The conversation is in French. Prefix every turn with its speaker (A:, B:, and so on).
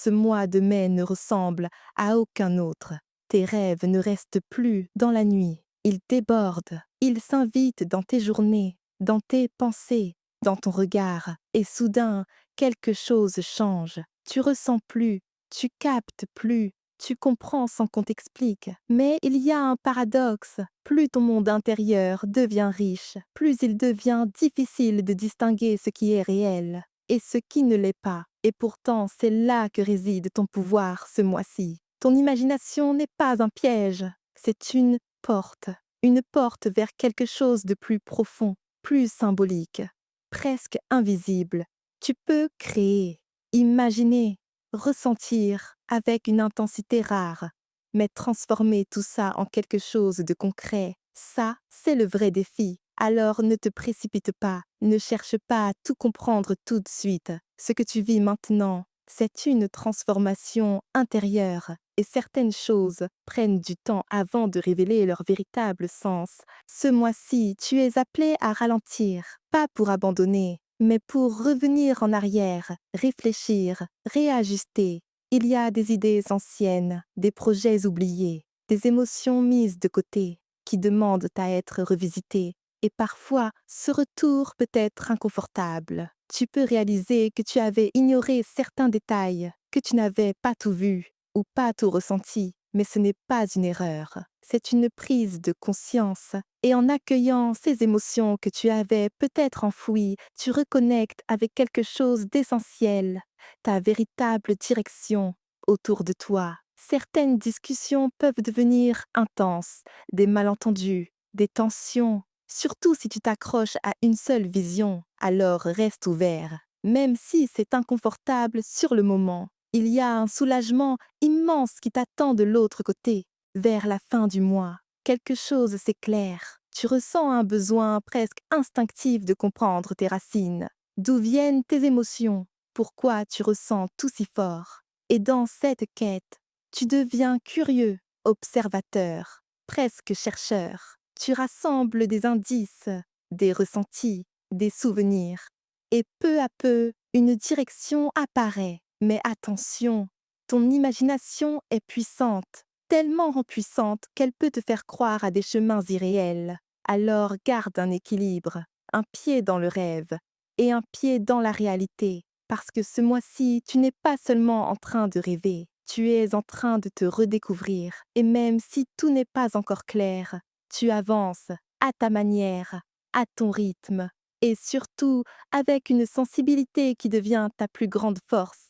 A: ce mois de mai ne ressemble à aucun autre. Tes rêves ne restent plus dans la nuit. Ils débordent, ils s'invitent dans tes journées, dans tes pensées, dans ton regard. Et soudain, quelque chose change. Tu ressens plus, tu captes plus, tu comprends sans qu'on t'explique. Mais il y a un paradoxe. Plus ton monde intérieur devient riche, plus il devient difficile de distinguer ce qui est réel et ce qui ne l'est pas. Et pourtant, c'est là que réside ton pouvoir ce mois-ci. Ton imagination n'est pas un piège, c'est une porte vers quelque chose de plus profond, plus symbolique, presque invisible. Tu peux créer, imaginer, ressentir avec une intensité rare, mais transformer tout ça en quelque chose de concret, ça, c'est le vrai défi. Alors ne te précipite pas, ne cherche pas à tout comprendre tout de suite. Ce que tu vis maintenant, c'est une transformation intérieure et certaines choses prennent du temps avant de révéler leur véritable sens. Ce mois-ci, tu es appelé à ralentir, pas pour abandonner, mais pour revenir en arrière, réfléchir, réajuster. Il y a des idées anciennes, des projets oubliés, des émotions mises de côté qui demandent à être revisitées. Et parfois, ce retour peut être inconfortable. Tu peux réaliser que tu avais ignoré certains détails, que tu n'avais pas tout vu ou pas tout ressenti, mais ce n'est pas une erreur. C'est une prise de conscience. Et en accueillant ces émotions que tu avais peut-être enfouies, tu reconnectes avec quelque chose d'essentiel, ta véritable direction autour de toi. Certaines discussions peuvent devenir intenses, des malentendus, des tensions. Surtout si tu t'accroches à une seule vision, alors reste ouvert. Même si c'est inconfortable sur le moment, il y a un soulagement immense qui t'attend de l'autre côté. Vers la fin du mois, quelque chose s'éclaire. Tu ressens un besoin presque instinctif de comprendre tes racines. D'où viennent tes émotions? Pourquoi tu ressens tout si fort? Et dans cette quête, tu deviens curieux, observateur, presque chercheur. Tu rassembles des indices, des ressentis, des souvenirs. Et peu à peu, une direction apparaît. Mais attention, ton imagination est puissante, tellement puissante qu'elle peut te faire croire à des chemins irréels. Alors garde un équilibre, un pied dans le rêve et un pied dans la réalité. Parce que ce mois-ci, tu n'es pas seulement en train de rêver, tu es en train de te redécouvrir. Et même si tout n'est pas encore clair, tu avances à ta manière, à ton rythme, et surtout avec une sensibilité qui devient ta plus grande force.